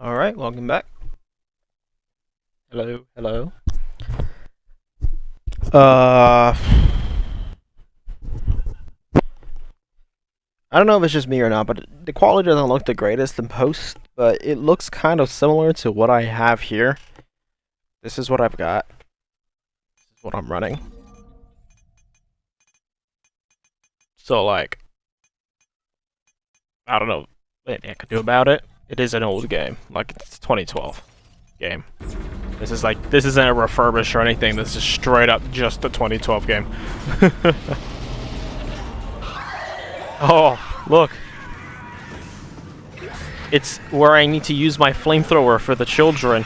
Alright, welcome back. Hello, hello. Uh, I don't know if it's just me or not, but the quality doesn't look the greatest in post, but it looks kind of similar to what I have here. This is what I've got. This is what I'm running. So, like, I don't know what I could do about it. It is an old game. Like, it's a 2012 game. This isn't a refurbish or anything. This is straight up just the 2012 game. Oh, look. It's where I need to use my flamethrower for the children.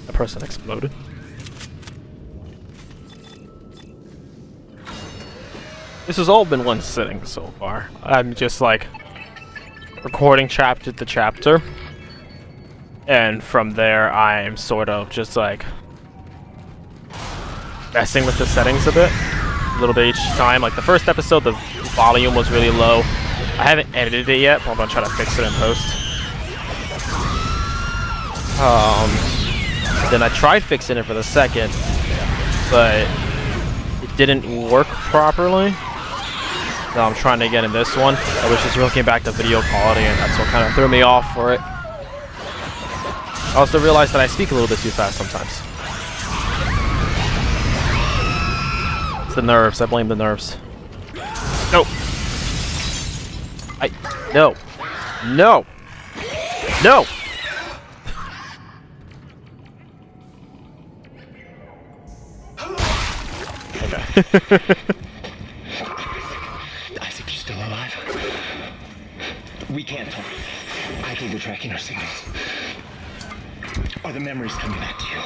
A person exploded. This has all been one sitting so far. I'm just like recording chapter to chapter. And from there, I'm sort of just like messing with the settings a bit. A little bit each time. Like the first episode, the volume was really low. I haven't edited it yet, but I'm gonna try to fix it in post. Then I tried fixing it for the second, but it didn't work properly. Now I'm trying to get in this one. I was just looking back to video quality, and that's what kind of threw me off for it. I also realized that I speak a little bit too fast sometimes. It's the nerves. I blame the nerves. No. No. No. No. Okay. Isaac, you're still alive? We can't talk. I think they're tracking our signals. Are the memories coming back to you?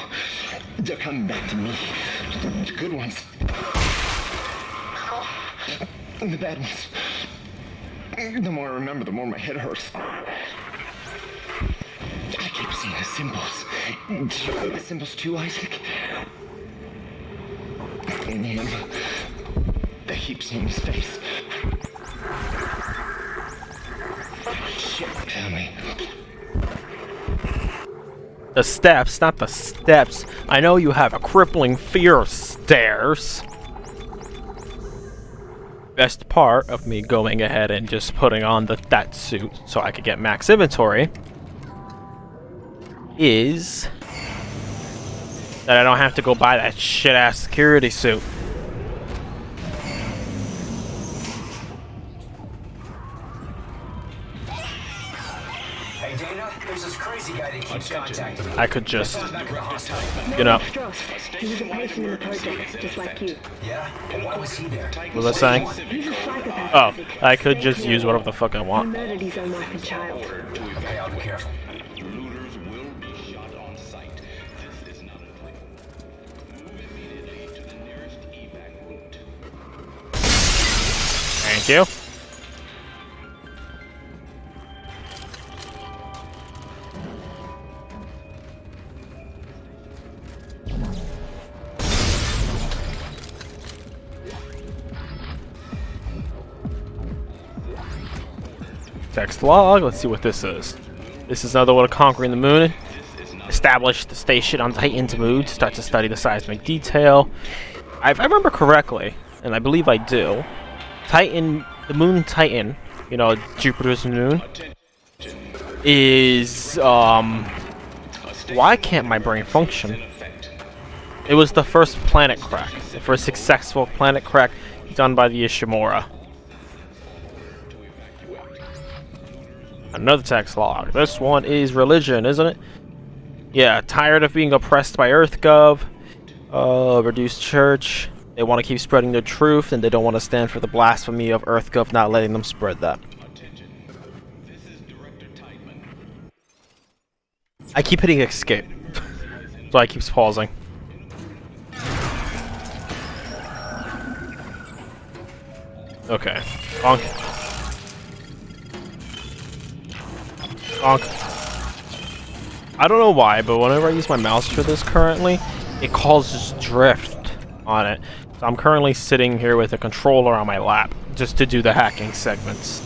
They're coming back to me. The good ones. And the bad ones. The more I remember, the more my head hurts. I keep seeing the symbols. Do you see the symbols too, Isaac? In him. I keep seeing his face. Shit, tell me. The steps, not the steps. I know you have a crippling fear of stairs. Best part of me going ahead and just putting on that suit so I could get max inventory is that I don't have to go buy that shit-ass security suit. Hey Dana, there's this crazy guy that keeps contacting me. I could just, Yeah? you know, Strauss. He was a patient in the project, just like you. And why was he there? what was I saying? He's a psychopath. Oh, Isaac. I could just use whatever the fuck I He want. murdered his own wife and child. Okay, I'll be careful. Looters will be shot on sight. This is not a play. Move immediately to the nearest evac route. Thank you. Text log, let's see what this is. This is another one of Conquering the Moon. Establish the station on Titan's moon. Start to study the seismic detail. If I remember correctly, and I believe I do, Titan, the moon Titan, you know, Jupiter's moon, is, why can't my brain function? It was the first planet crack. The first successful planet crack done by the Ishimura. Another text log. This one is religion, isn't it? Yeah, tired of being oppressed by EarthGov. Reduced church. They want to keep spreading the truth, and they don't want to stand for the blasphemy of EarthGov not letting them spread that. I keep hitting escape. So I keep pausing. Okay. Bonk. Bonk. I don't know why, but whenever I use my mouse for this currently, it causes drift on it. So I'm currently sitting here with a controller on my lap just to do the hacking segments.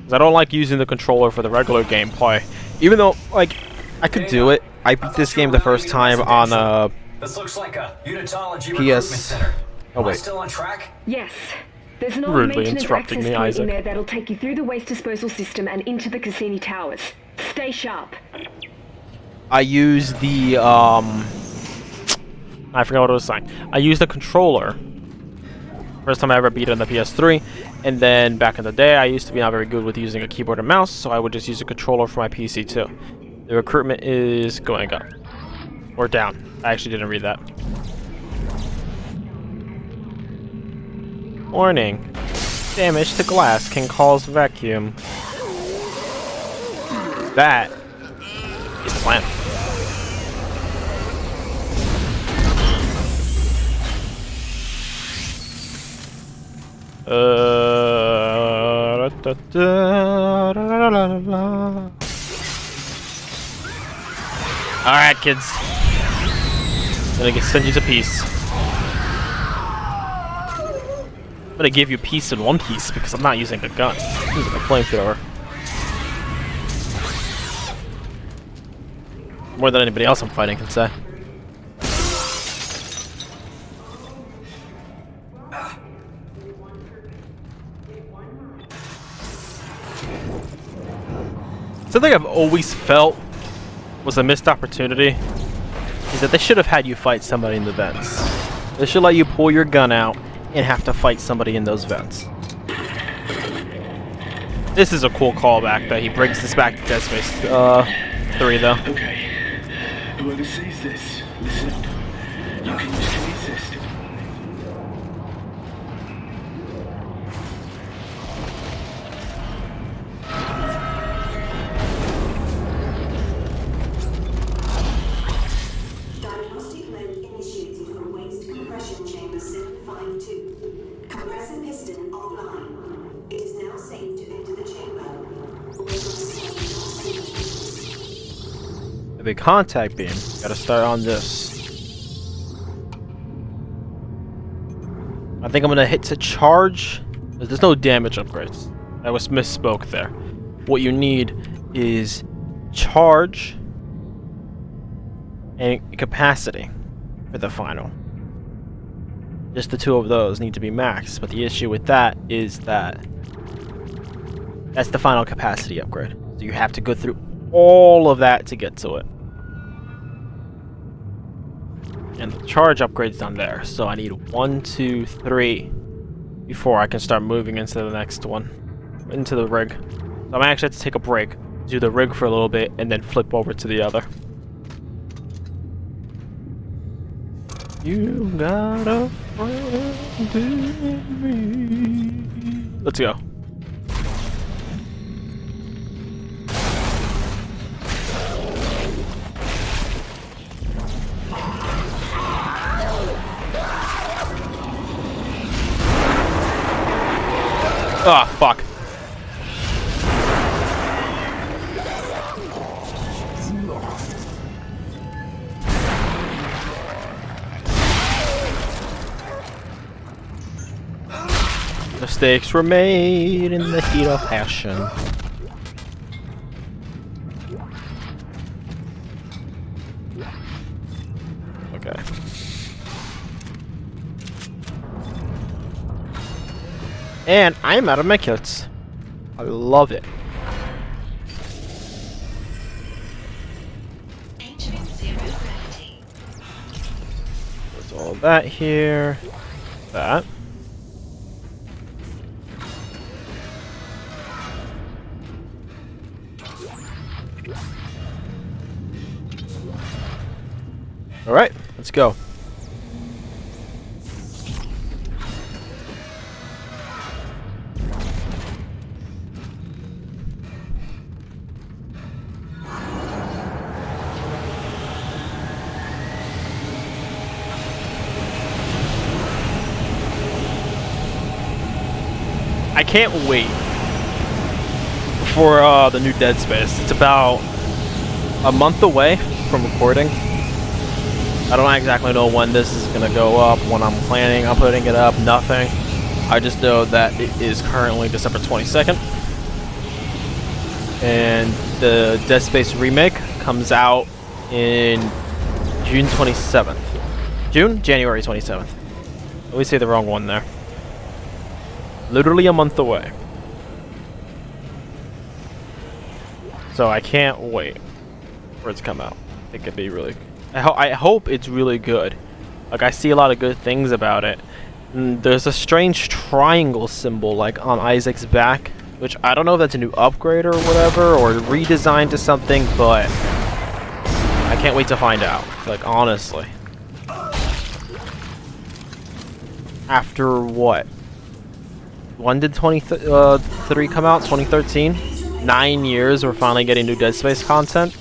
'Cause I don't like using the controller for the regular gameplay. Even though, like, I could do it. I beat this game the first time on This looks like a unitology recruitment center. Oh Am I wait. still on track? Yes. There's an old Rudely maintenance interrupting access me, point Isaac. in there that'll take you through the waste disposal system and into the Cassini Towers. Stay sharp. I use the I forgot what I was saying. I used the controller. First time I ever beat it on the PS3, and then back in the day I used to be not very good with using a keyboard and mouse, so I would just use a controller for my PC too. The recruitment is going up. Or down. I actually didn't read that. Warning. Damage to glass can cause vacuum. That is the plan. Alright, kids. Gonna send you to peace. I'm gonna give you peace in one piece because I'm not using a gun. I'm using a flamethrower. More than anybody else I'm fighting can say. Something I've always felt was a missed opportunity is that they should have had you fight somebody in the vents. They should let you pull your gun out and have to fight somebody in those vents. This is a cool callback that he brings this back to Dead Space 3 though. Okay. Whoever sees this, listen. You can use any system. Diagnostic load initiated from waste compression chamber 752. Compressor piston offline. It is now safe to enter the chamber. A big contact beam. Gotta start on this. I think I'm gonna hit to charge. There's no damage upgrades. I was misspoke there. What you need is charge and capacity for the final. Just the two of those need to be maxed, but the issue with that is that that's the final capacity upgrade. So you have to go through all of that to get to it. And the charge upgrade's done there, so I need 1, 2, 3 before I can start moving into the next one, into the rig. So I'm actually have to take a break, do the rig for a little bit, and then flip over to the other. You got a friend in me. Let's go. Ah, fuck. Mistakes were made in the heat of passion. Okay. And I'm out of medkits. I love it. There's all that here. That. Alright, let's go. I can't wait for the new Dead Space. It's about a month away from recording. I don't exactly know when this is gonna go up, when I'm planning on putting it up, nothing. I just know that it is currently December 22nd. And the Dead Space remake comes out in June 27th. January 27th. Let me say the wrong one there. Literally a month away. So I can't wait for it to come out. It could be really... I hope it's really good. Like, I see a lot of good things about it. And there's a strange triangle symbol, like, on Isaac's back, which I don't know if that's a new upgrade or whatever, or redesigned to something, but I can't wait to find out. Like, honestly. After what? When did 23 come out? 2013? 9 years, we're finally getting new Dead Space content.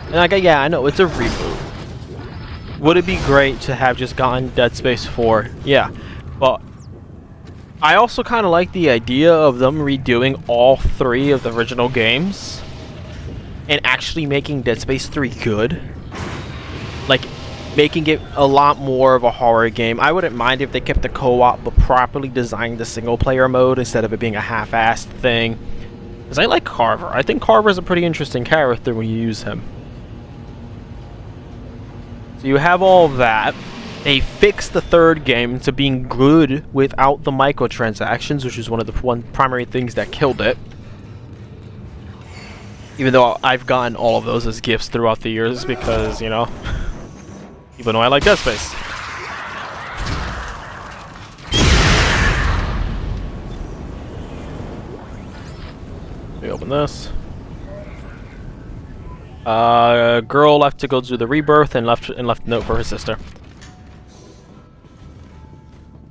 And like, yeah, I know, it's a reboot. Would it be great to have just gotten Dead Space 4? Yeah. But I also kind of like the idea of them redoing all 3 of the original games and actually making Dead Space 3 good. Like, making it a lot more of a horror game. I wouldn't mind if they kept the co-op but properly designed the single-player mode instead of it being a half-assed thing. Because I like Carver. I think Carver's a pretty interesting character when you use him. So you have all of that. They fixed the 3rd game to being good without the microtransactions, which is one of the primary things that killed it. Even though I've gotten all of those as gifts throughout the years because, you know, even though I like Dead Space. Let me open this. Girl left to go do the rebirth and left a note for her sister.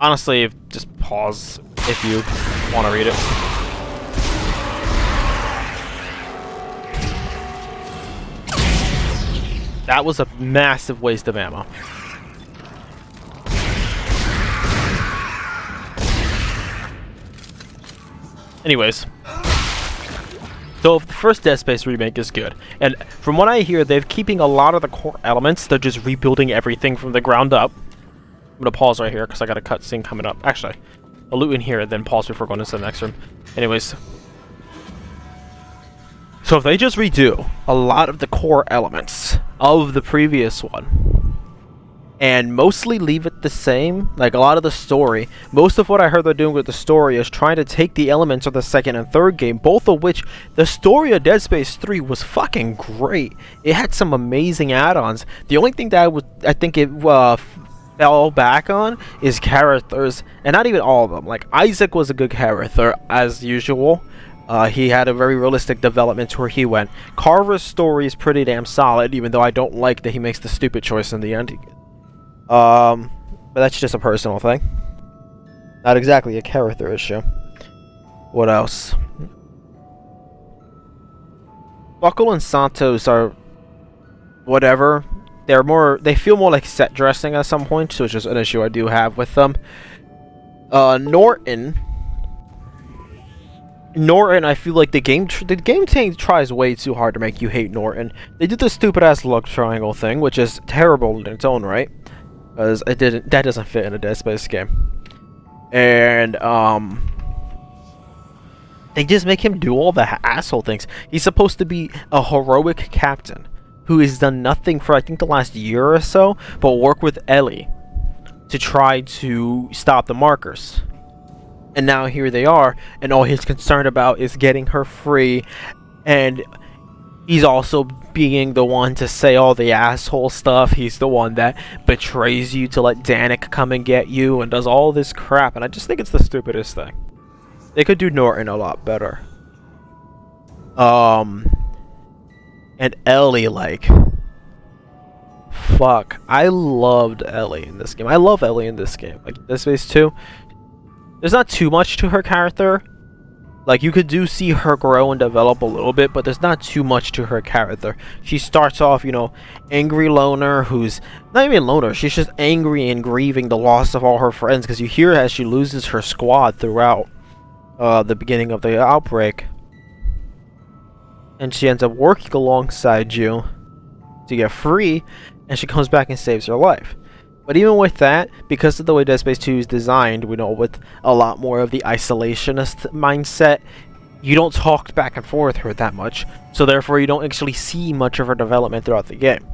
Honestly, just pause if you want to read it. That was a massive waste of ammo. Anyways. So the first Dead Space remake is good, and from what I hear, they're keeping a lot of the core elements. They're just rebuilding everything from the ground up. I'm gonna pause right here because I got a cutscene coming up. Actually, I'll loot in here and then pause before going into the next room. Anyways, so if they just redo a lot of the core elements of the previous one, and mostly leave it the same, like a lot of the story, most of what I heard they're doing with the story is trying to take the elements of the 2nd and 3rd game, both of which, the story of Dead Space 3 was fucking great. It had some amazing add-ons. The only thing that I think it fell back on is characters, and not even all of them. Like, Isaac was a good character, as usual. He had a very realistic development to where he went. Carver's story is pretty damn solid, even though I don't like that he makes the stupid choice in the end. But that's just a personal thing. Not exactly a character issue. What else? Buckle and Santos are whatever. They feel more like set dressing at some point, which is an issue I do have with them. Norton, I feel like the game tries way too hard to make you hate Norton. They did the stupid ass love triangle thing, which is terrible in its own right, because that doesn't fit in a Dead Space game. And they just make him do all the asshole things. He's supposed to be a heroic captain who has done nothing for I think the last year or so, but work with Ellie to try to stop the markers. And now here they are, and all he's concerned about is getting her free, and he's also being the one to say all the asshole stuff. He's the one that betrays you to let Danik come and get you and does all this crap, and I just think it's the stupidest thing. They could do Norton a lot better. And Ellie, like, fuck, I loved Ellie in this game. I love Ellie in this game. Like, Dead Space 2, there's not too much to her character. Like, you could see her grow and develop a little bit, but there's not too much to her character. She starts off, you know, angry loner who's not even loner. She's just angry and grieving the loss of all her friends, because you hear as she loses her squad throughout the beginning of the outbreak. And she ends up working alongside you to get free, and she comes back and saves her life. But even with that, because of the way Dead Space 2 is designed, we know with a lot more of the isolationist mindset, you don't talk back and forth with her that much, so therefore you don't actually see much of her development throughout the game.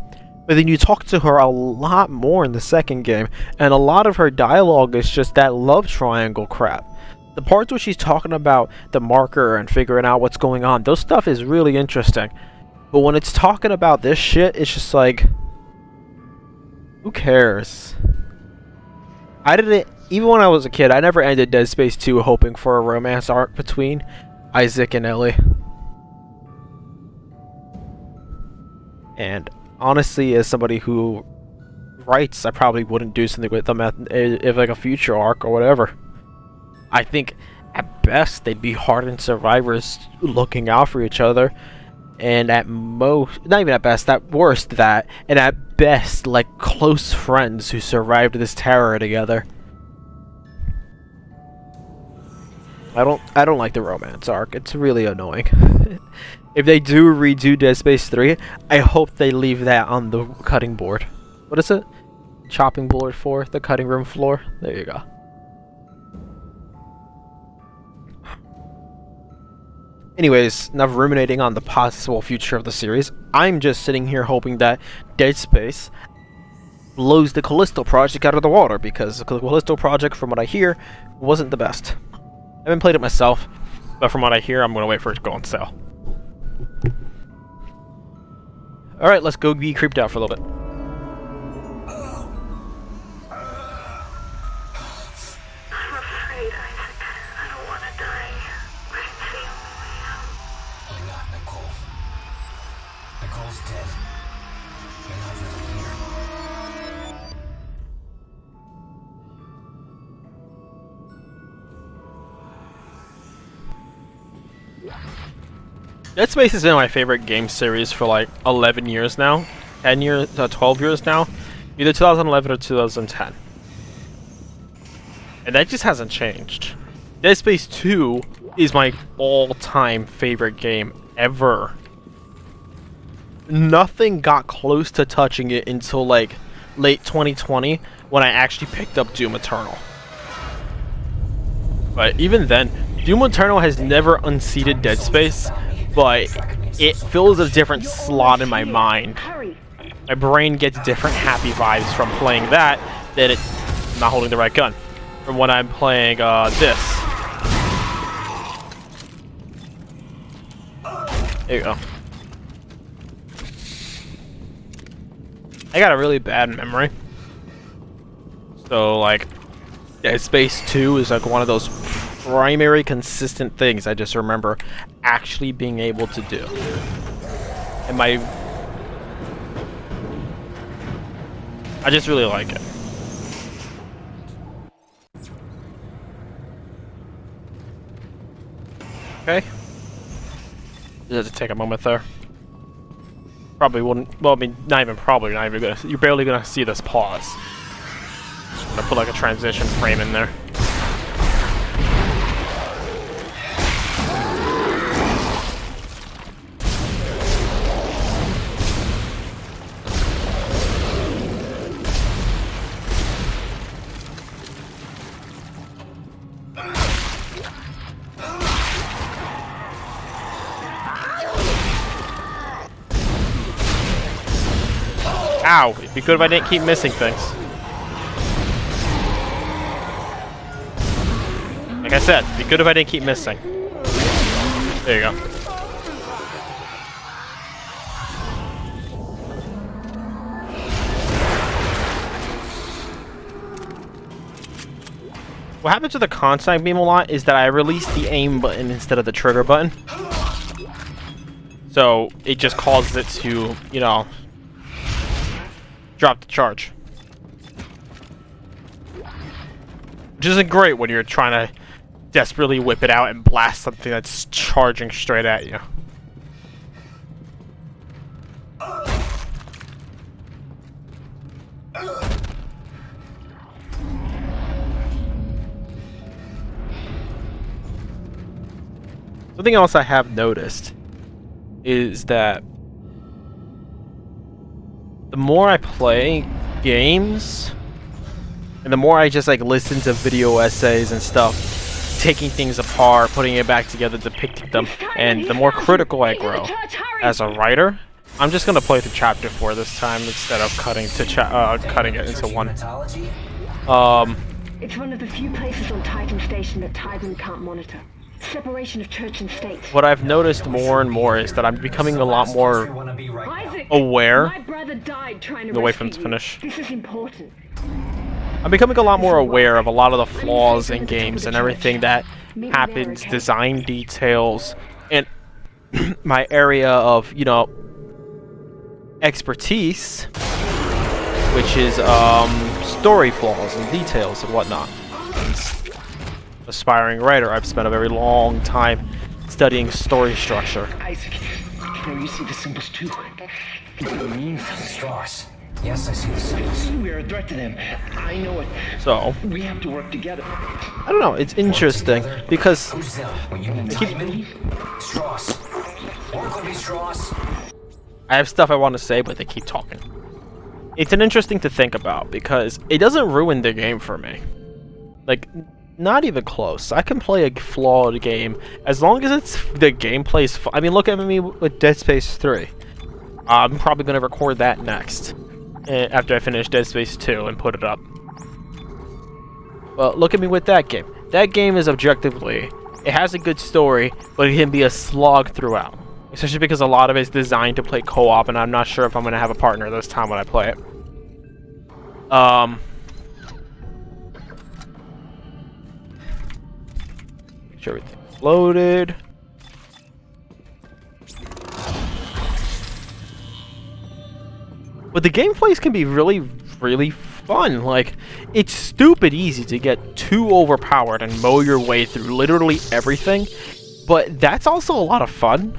But then you talk to her a lot more in the second game, and a lot of her dialogue is just that love triangle crap. The parts where she's talking about the marker and figuring out what's going on, those stuff is really interesting. But when it's talking about this shit, it's just like, who cares? Even when I was a kid, I never ended Dead Space 2 hoping for a romance arc between Isaac and Ellie. And honestly, as somebody who writes, I probably wouldn't do something with them if like a future arc or whatever. I think at best they'd be hardened survivors looking out for each other, and at most, not even at best, at worst that, and at best like close friends who survived this terror together. I don't like the romance arc. It's really annoying. If they do redo Dead Space 3, I hope they leave that on the cutting board. What is it? Chopping board 4, the cutting room floor. There you go. Anyways, enough ruminating on the possible future of the series. I'm just sitting here hoping that Dead Space blows the Callisto Project out of the water, because the Callisto Project, from what I hear, wasn't the best. I haven't played it myself, but from what I hear, I'm going to wait for it to go on sale. Alright, let's go be creeped out for a little bit. I'm afraid, Isaac. I don't want to die. But it's the only way out. You're not, Nicole. Nicole's dead. You're not really here. Dead Space has been my favorite game series for like 11 years now. 10 years, 12 years now. Either 2011 or 2010. And that just hasn't changed. Dead Space 2 is my all-time favorite game ever. Nothing got close to touching it until like late 2020 when I actually picked up Doom Eternal. But even then, Doom Eternal has never unseated Dead Space, but it fills a different slot in my mind. Hurry. My brain gets different happy vibes from playing that than it not holding the right gun. From when I'm playing this. There you go. I got a really bad memory. So like Dead Space 2 is like one of those primary consistent things I just remember actually being able to do. And I just really like it. Okay. Just have to take a moment there. Probably wouldn't, well, I mean, not even gonna, you're barely gonna see this pause. I'm gonna put like a transition frame in there. Ow! It'd be good if I didn't keep missing things. Like I said, it'd be good if I didn't keep missing. There you go. What happens with the contact beam a lot is that I release the aim button instead of the trigger button. So it just causes it to, you know, drop the charge. Which isn't great when you're trying to desperately whip it out and blast something that's charging straight at you. Something else I have noticed is that the more I play games, and the more I just like listen to video essays and stuff, taking things apart, putting it back together, depicting them, and the more critical I grow as a writer, I'm just gonna play through chapter 4 this time instead of cutting it into one. Mythology? It's one of the few places on Titan Station that Tiedemann can't monitor. Separation of church and state. What I've noticed more and more is that I'm becoming a lot more Isaac, aware. my brother died trying to Wait for him rescue to finish. you. This is important. I'm becoming a lot more aware of a lot of the flaws in games and everything that happens, design details, and my area of, you know, expertise, which is story flaws and details and whatnot. As aspiring writer, I've spent a very long time studying story structure. Isaac, can you see the symbols too? It means Strauss. Yes, I see the symbols. we are a threat to them. I know it. So, We have to work together. I don't know, it's interesting because Who's them? When you mean Tiedemann? Strauss. Bartleby Strauss. I have stuff I want to say, but they keep talking. It's an interesting to think about because it doesn't ruin the game for me. Like, not even close. I can play a flawed game as long as it's the gameplay's. I mean, look at me with Dead Space 3. I'm probably gonna record that next after I finish Dead Space 2 and put it up. Well, look at me with that game. That game is objectively, it has a good story, but it can be a slog throughout. Especially because a lot of it is designed to play co-op, and I'm not sure if I'm going to have a partner this time when I play it. Make sure everything's loaded. But the gameplays can be really, really fun. Like, it's stupid easy to get too overpowered and mow your way through literally everything. But that's also a lot of fun.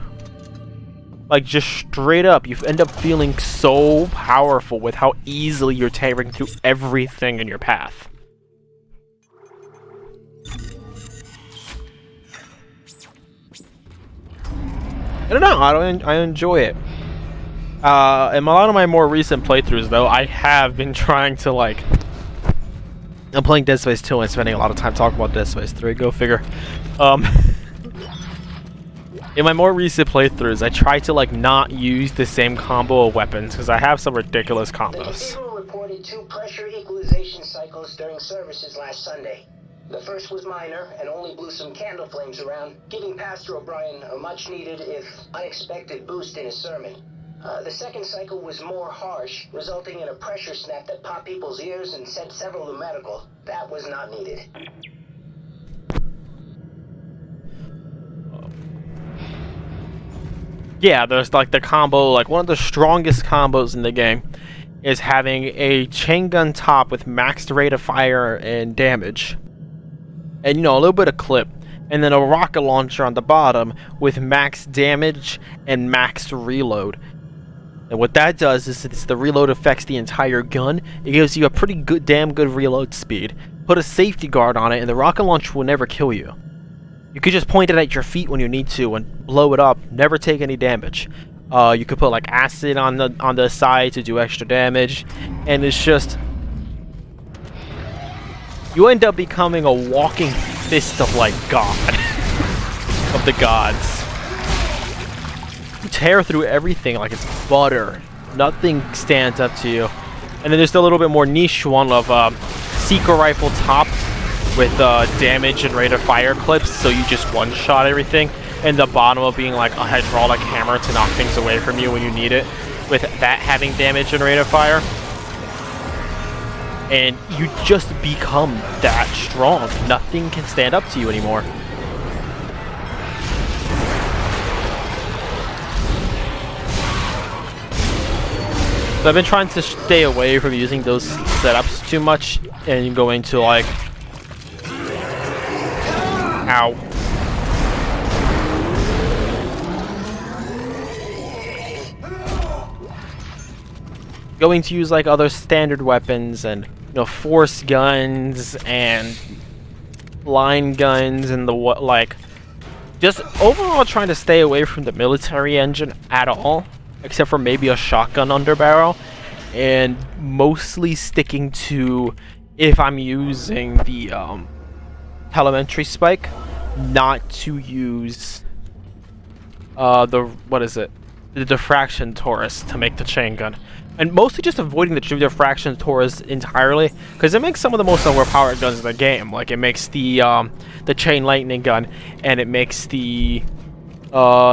Like, just straight up, you end up feeling so powerful with how easily you're tearing through everything in your path. I don't know, I enjoy it. In a lot of my more recent playthroughs, though, I have been trying to, like... I'm playing Dead Space 2 and spending a lot of time talking about Dead Space 3, go figure. In my more recent playthroughs, I try to, like, not use the same combo of weapons, because I have some ridiculous The combos. cathedral reported 2 pressure equalization cycles during services last Sunday. The first was minor and only blew some candle flames around, giving Pastor O'Brien a much-needed, if unexpected, boost in his sermon. The second cycle was more harsh, resulting in a pressure snap that popped people's ears and sent several to medical. That was not needed. Yeah, there's like the combo, like one of the strongest combos in the game is having a chain gun top with maxed rate of fire and damage. And, you know, a little bit of clip. And then a rocket launcher on the bottom with max damage and max reload. And what that does is, since the reload affects the entire gun, it gives you a pretty good, damn good reload speed. Put a safety guard on it, and the rocket launcher will never kill you. You could just point it at your feet when you need to and blow it up, never take any damage. You could put like acid on the side to do extra damage, and it's just, you end up becoming a walking fist of like God, of the gods. You tear through everything like it's butter. Nothing stands up to you. And then there's a little bit more niche one of Seeker Rifle top with damage and rate of fire clips, so you just one-shot everything. And the bottom of being like a hydraulic hammer to knock things away from you when you need it, with that having damage and rate of fire. And you just become that strong. Nothing can stand up to you anymore. So I've been trying to stay away from using those setups too much and going to like... Ow. Going to use like other standard weapons and, you know, force guns and line guns and the what, like, just overall trying to stay away from the military engine at all, except for maybe a shotgun underbarrel. and mostly sticking to, if I'm using the telemetry spike, not to use the diffraction torus to make the chain gun, and mostly just avoiding the diffraction torus entirely, because it makes some of the most overpowered guns in the game. Like, it makes the chain lightning gun, and it makes the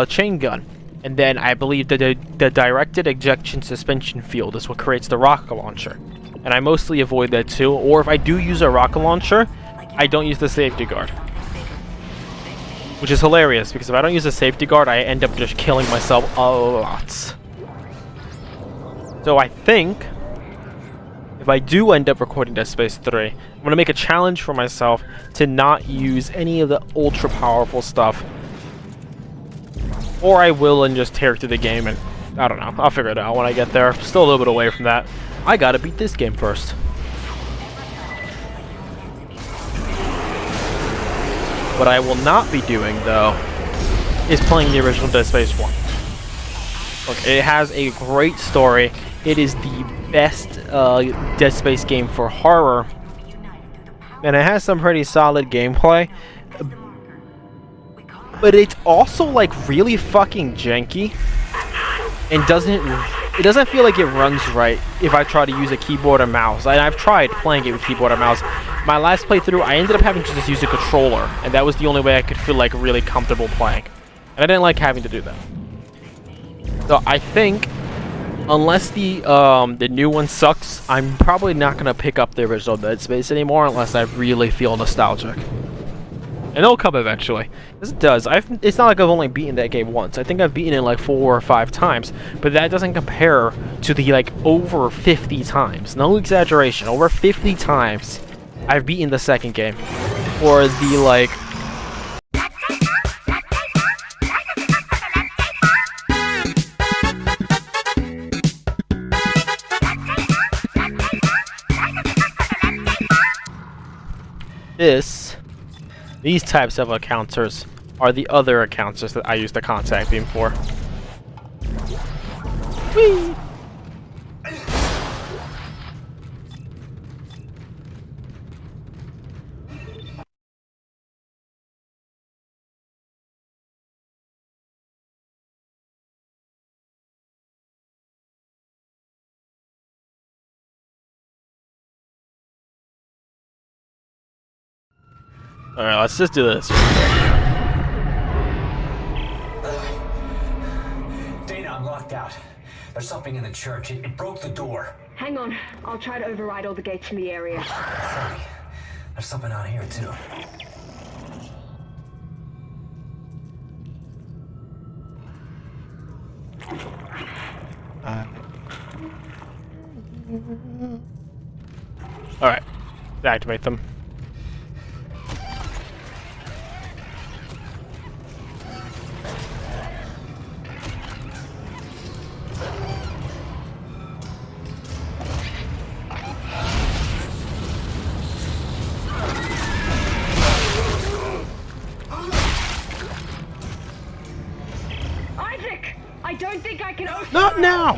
chain gun, and then I believe the directed ejection suspension field is what creates the rocket launcher, and I mostly avoid that too. Or if I do use a rocket launcher, I don't use the safety guard, which is hilarious, because if I don't use a safety guard, I end up just killing myself a lot. So I think, if I do end up recording Dead Space 3, I'm going to make a challenge for myself to not use any of the ultra powerful stuff. Or I will and just tear through the game, and I don't know, I'll figure it out when I get there. Still a little bit away from that. I gotta beat this game first. What I will not be doing, though, is playing the original Dead Space 1. Look, it has a great story. It is the best Dead Space game for horror. And it has some pretty solid gameplay. But it's also, like, really fucking janky. And it doesn't feel like it runs right if I try to use a keyboard or mouse. And I've tried playing it with keyboard or mouse. My last playthrough, I ended up having to just use a controller, and that was the only way I could feel like really comfortable playing. And I didn't like having to do that. So I think, unless the new one sucks, I'm probably not gonna pick up the original Dead Space anymore unless I really feel nostalgic. And it'll come eventually. As it does. It's not like I've only beaten that game once. I think I've beaten it like 4 or 5 times. But that doesn't compare to the like over 50 times. No exaggeration. Over 50 times I've beaten the second game. Or the like... These types of encounters are the other encounters that I use the contact beam for. Whee! Alright, let's just do this. Dana, I'm locked out. There's something in the church. It broke the door. Hang on. I'll try to override all the gates in the area. Hurry. There's something out here, too. Alright. Activate them. Isaac! I don't think I can open... Not now!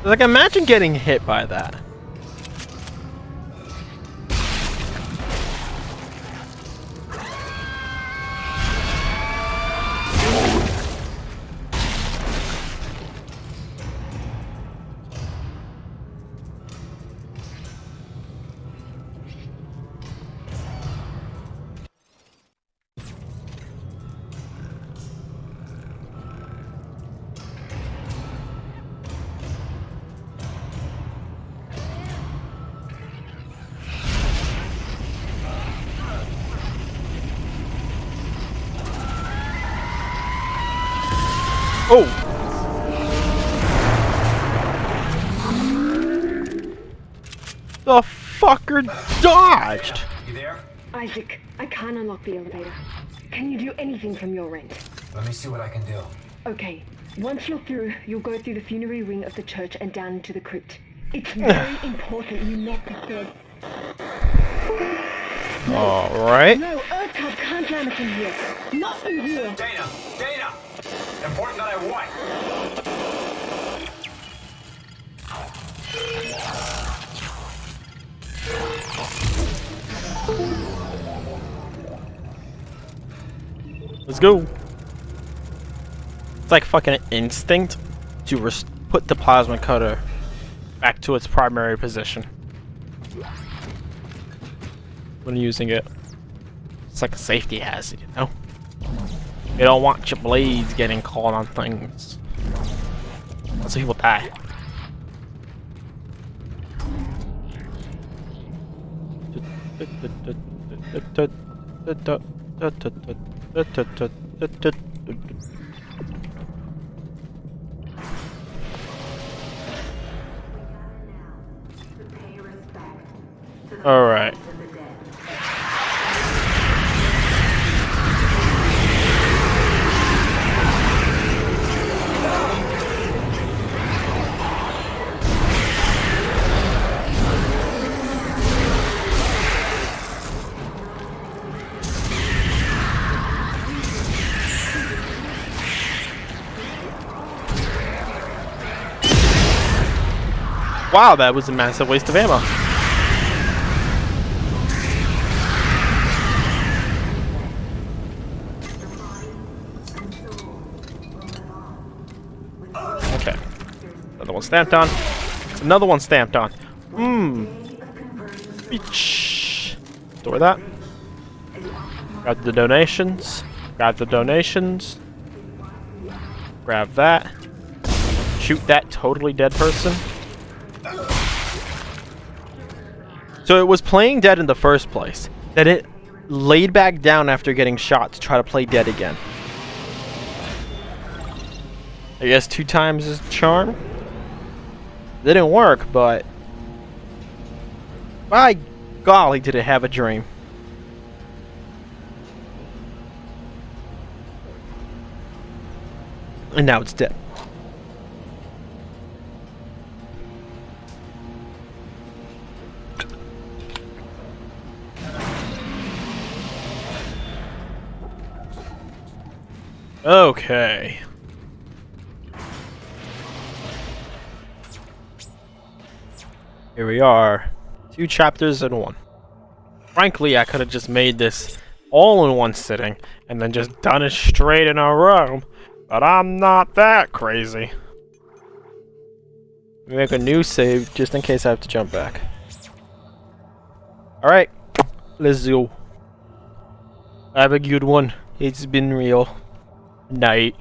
Like, imagine getting hit by that. Oh! The fucker dodged! You there? Isaac, I can't unlock the elevator. Can you do anything from your end? Let me see what I can do. Okay. Once you're through, you'll go through the funerary wing of the church and down into the crypt. It's very important you not be dead. Alright. No, Earth Cub can't land us in here. Not in here. Dana! Dana! Important that I what? Let's go. It's like fucking instinct to put the plasma cutter back to its primary position when using it. It's like a safety hazard, you know? You don't want your blades getting caught on things. Lots of people die. All right. Wow, that was a massive waste of ammo. Okay. Another one stamped on. Another one stamped on. Beach. Store that. Grab the donations. Grab the donations. Grab that. Shoot that totally dead person. So it was playing dead in the first place. Then it laid back down after getting shot to try to play dead again. I guess 2 times is the charm. Didn't work, but by golly, did it have a dream. And now it's dead. Okay. Here we are. 2 chapters in 1. Frankly, I could have just made this all in one sitting and then just done it straight in a row. But I'm not that crazy. Make a new save just in case I have to jump back. Alright. Let's go. Have a good one. It's been real. Night.